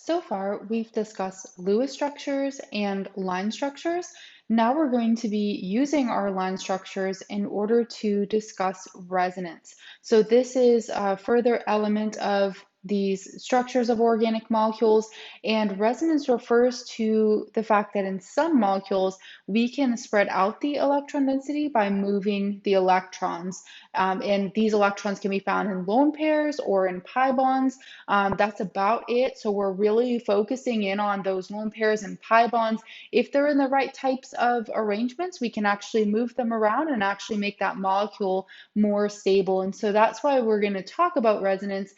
So far, we've discussed Lewis structures and line structures. Now we're going to be using our line structures in order to discuss resonance. So this is a further element of these structures of organic molecules, and resonance refers to the fact that in some molecules, we can spread out the electron density by moving the electrons. And these electrons can be found in lone pairs or in pi bonds. That's about it. So we're really focusing in on those lone pairs and pi bonds. If they're in the right types of arrangements, we can actually move them around and actually make that molecule more stable. And so that's why we're going to talk about resonance.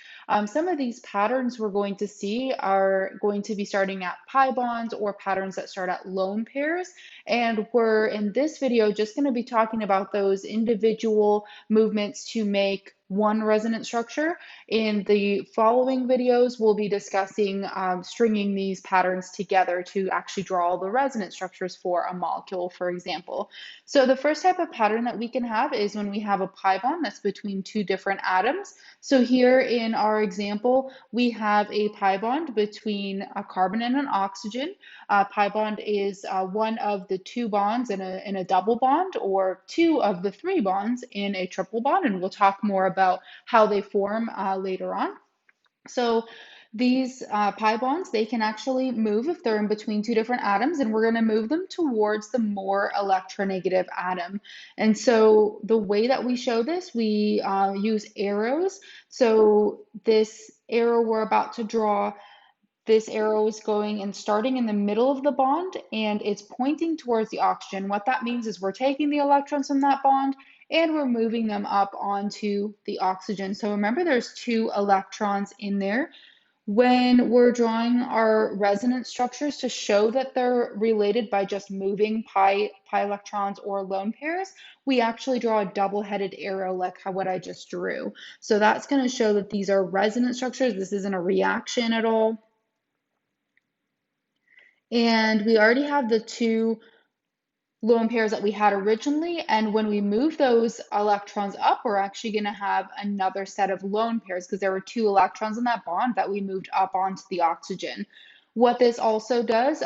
Some of these patterns we're going to see are going to be starting at pi bonds or patterns that start at lone pairs. And we're in this video just going to be talking about those individual movements to make one resonance structure. In the following videos, we'll be discussing stringing these patterns together to actually draw all the resonance structures for a molecule, for example. So the first type of pattern that we can have is when we have a pi bond that's between two different atoms. So here in our example, we have a pi bond between a carbon and an oxygen. Pi bond is one of the two bonds in a double bond, or two of the three bonds in a triple bond, and we'll talk more about how they form later on. So these pi bonds, they can actually move if they're in between two different atoms, and we're going to move them towards the more electronegative atom. And so the way that we show this, we use arrows. So this arrow we're about to draw, this arrow is going and starting in the middle of the bond, and it's pointing towards the oxygen. What that means is we're taking the electrons from that bond and we're moving them up onto the oxygen. So remember, there's two electrons in there. When we're drawing our resonance structures to show that they're related by just moving pi electrons or lone pairs, we actually draw a double-headed arrow like what I just drew. So that's going to show that these are resonance structures. This isn't a reaction at all. And we already have the two lone pairs that we had originally, and when we move those electrons up, we're actually going to have another set of lone pairs because there were two electrons in that bond that we moved up onto the oxygen. What this also does,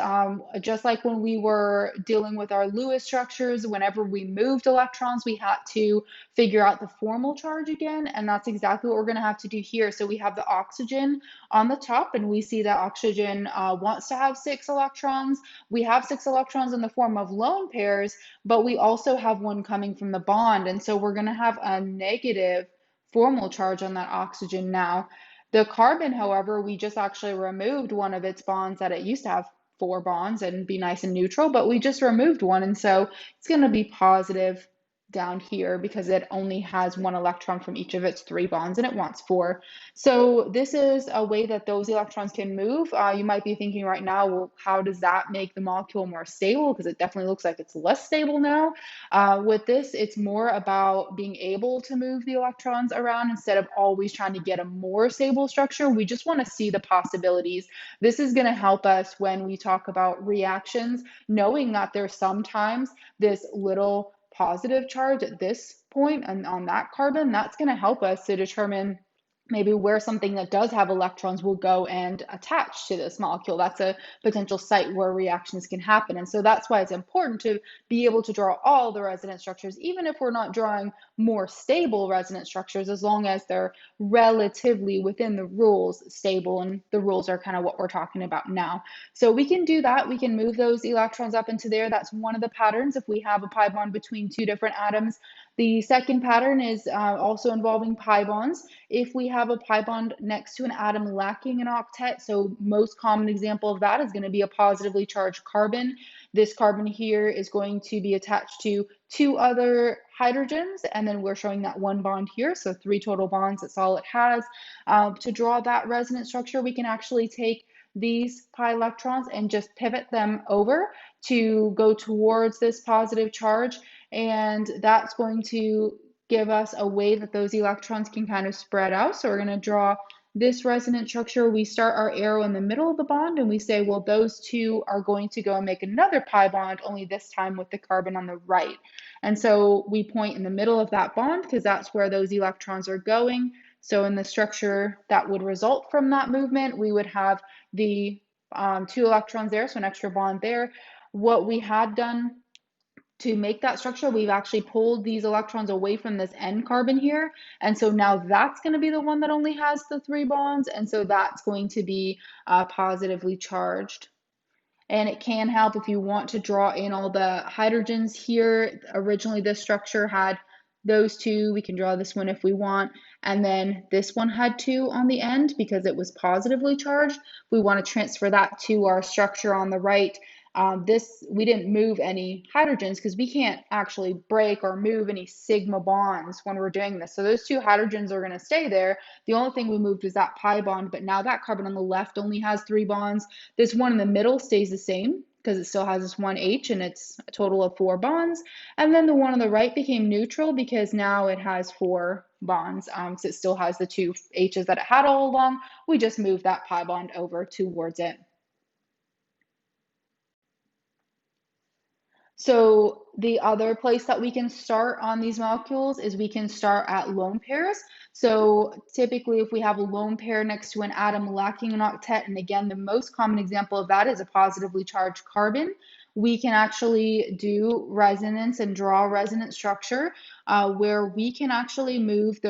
just like when we were dealing with our Lewis structures, whenever we moved electrons, we had to figure out the formal charge again, and that's exactly what we're going to have to do here. So we have the oxygen on the top, and we see that oxygen wants to have 6 electrons. We have 6 electrons in the form of lone pairs, but we also have one coming from the bond, and so we're going to have a negative formal charge on that oxygen now. The carbon, however, we just actually removed one of its bonds that it used to have 4 bonds and be nice and neutral, but we just removed one, and so it's going to be positive down here because it only has 1 electron from each of its 3 bonds and it wants 4. So this is a way that those electrons can move. You might be thinking right now, well, how does that make the molecule more stable? Because it definitely looks like it's less stable now. With this, it's more about being able to move the electrons around instead of always trying to get a more stable structure. We just want to see the possibilities. This is going to help us when we talk about reactions, knowing that there's sometimes this little positive charge at this point and on that carbon. That's going to help us to determine maybe where something that does have electrons will go and attach to this molecule. That's a potential site where reactions can happen. And so that's why it's important to be able to draw all the resonance structures, even if we're not drawing more stable resonance structures, as long as they're relatively within the rules stable. And the rules are kind of what we're talking about now. So we can do that. We can move those electrons up into there. That's one of the patterns if we have a pi bond between two different atoms. The second pattern is also involving pi bonds. If we have a pi bond next to an atom lacking an octet, so most common example of that is going to be a positively charged carbon. This carbon here is going to be attached to 2 other hydrogens, and then we're showing that 1 bond here, so 3 total bonds, that's all it has. To draw that resonance structure, we can actually take these pi electrons and just pivot them over to go towards this positive charge, and that's going to give us a way that those electrons can kind of spread out. So we're going to draw this resonance structure. We start our arrow in the middle of the bond and we say, well, those two are going to go and make another pi bond, only this time with the carbon on the right. And so we point in the middle of that bond because that's where those electrons are going So in the structure that would result from that movement, we would have the 2 electrons there, so an extra bond there. What we had done to make that structure, we've actually pulled these electrons away from this N carbon here. And so now that's going to be the one that only has the 3 bonds. And so that's going to be positively charged. And it can help if you want to draw in all the hydrogens here. Originally, this structure had those 2. We can draw this one if we want. And then this one had 2 on the end because it was positively charged. We want to transfer that to our structure on the right. We didn't move any hydrogens because we can't actually break or move any sigma bonds when we're doing this. So those 2 hydrogens are going to stay there. The only thing we moved was that pi bond, but now that carbon on the left only has 3 bonds. This one in the middle stays the same because it still has this one H and it's a total of 4 bonds. And then the one on the right became neutral because now it has 4 bonds. So it still has the 2 H's that it had all along. We just moved that pi bond over towards it. So the other place that we can start on these molecules is we can start at lone pairs. So typically if we have a lone pair next to an atom lacking an octet, and again, the most common example of that is a positively charged carbon, we can actually do resonance and draw a resonance structure where we can actually move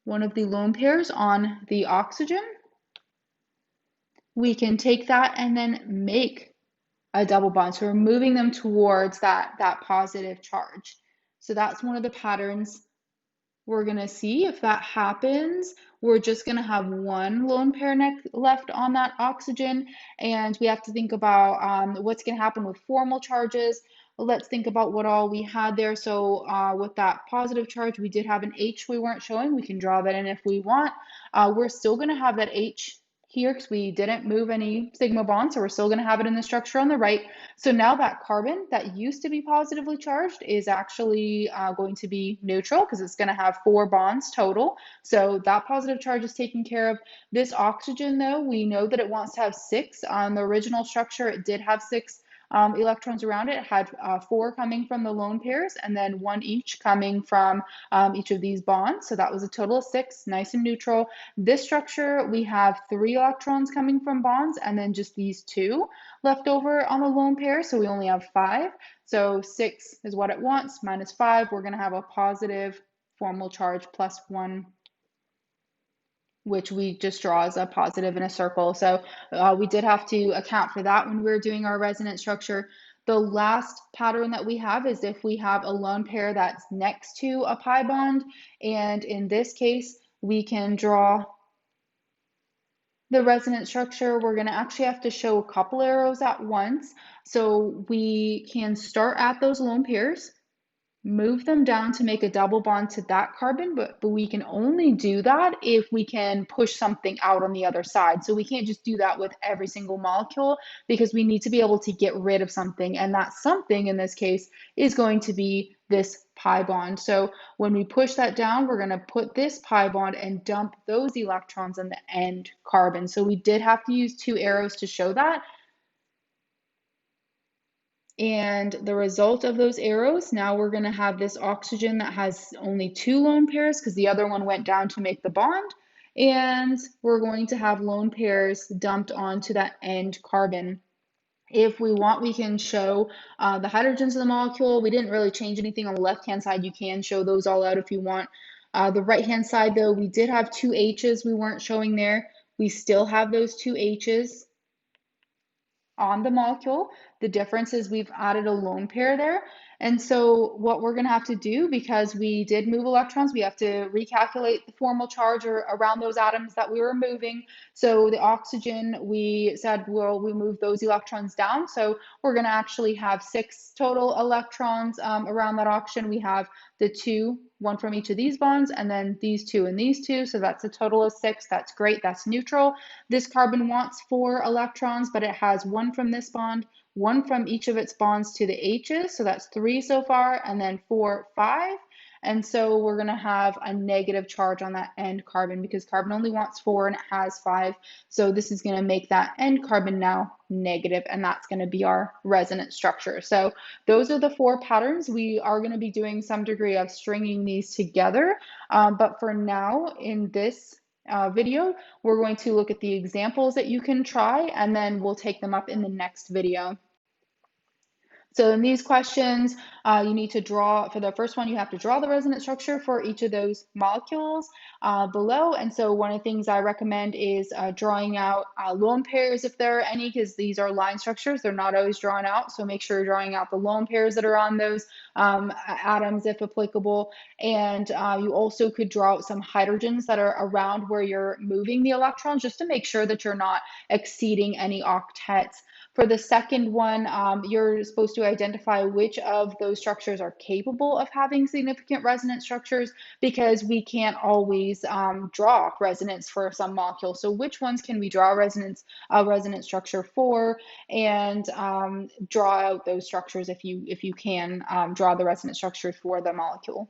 one of the lone pairs on the oxygen. We can take that and then make a double bond. So we're moving them towards that positive charge. So that's one of the patterns we're going to see. If that happens, we're just going to have one lone pair left on that oxygen. And we have to think about what's going to happen with formal charges. Let's think about what all we had there. So with that positive charge, we did have an H we weren't showing. We can draw that in if we want. We're still going to have that H here because we didn't move any sigma bonds, so we're still going to have it in the structure on the right. So now that carbon that used to be positively charged is actually going to be neutral because it's going to have 4 bonds total. So that positive charge is taken care of. This oxygen, though, we know that it wants to have 6. On the original structure, it did have 6 electrons around it. It had 4 coming from the lone pairs and then 1 each coming from each of these bonds. So that was a total of 6, nice and neutral. This structure, we have 3 electrons coming from bonds and then just these 2 left over on the lone pair. So we only have 5. So 6 is what it wants, minus 5. We're going to have a positive formal charge plus 1, which we just draw as a positive in a circle. So we did have to account for that when we were doing our resonance structure. The last pattern that we have is if we have a lone pair that's next to a pi bond, and in this case, we can draw the resonance structure. We're going to actually have to show a couple arrows at once. So we can start at those lone pairs, move them down to make a double bond to that carbon, but we can only do that if we can push something out on the other side. So we can't just do that with every single molecule because we need to be able to get rid of something, and that something in this case is going to be this pi bond. So when we push that down, we're going to put this pi bond and dump those electrons in the end carbon. So we did have to use 2 arrows to show that. And the result of those arrows, now we're going to have this oxygen that has only 2 lone pairs because the other one went down to make the bond. And we're going to have lone pairs dumped onto that end carbon. If we want, we can show the hydrogens of the molecule. We didn't really change anything on the left-hand side. You can show those all out if you want. The right-hand side, though, we did have 2 H's we weren't showing there. We still have those 2 H's on the molecule. The difference is we've added a lone pair there. And so what we're going to have to do, because we did move electrons, we have to recalculate the formal charge around those atoms that we were moving. So the oxygen, we said, well, we move those electrons down. So we're going to actually have 6 total electrons around that oxygen. We have the 2, 1 from each of these bonds, and then these 2 and these 2. So that's a total of 6. That's great. That's neutral. This carbon wants 4 electrons, but it has 1 from this bond, 1 from each of its bonds to the H's, so that's 3 so far, and then 4, 5. And so we're going to have a negative charge on that end carbon because carbon only wants 4 and it has 5. So this is going to make that end carbon now negative, and that's going to be our resonance structure. So those are the 4 patterns. We are going to be doing some degree of stringing these together, but for now in this video, we're going to look at the examples that you can try, and then we'll take them up in the next video. So in these questions, you need to draw, for the first one, you have to draw the resonance structure for each of those molecules below. And so one of the things I recommend is drawing out lone pairs if there are any, because these are line structures. They're not always drawn out. So make sure you're drawing out the lone pairs that are on those atoms if applicable. And you also could draw out some hydrogens that are around where you're moving the electrons, just to make sure that you're not exceeding any octets. For the second one, you're supposed to identify which of those structures are capable of having significant resonance structures, because we can't always draw resonance for some molecules. So which ones can we draw a resonance structure for, and draw out those structures if you can draw the resonance structures for the molecule.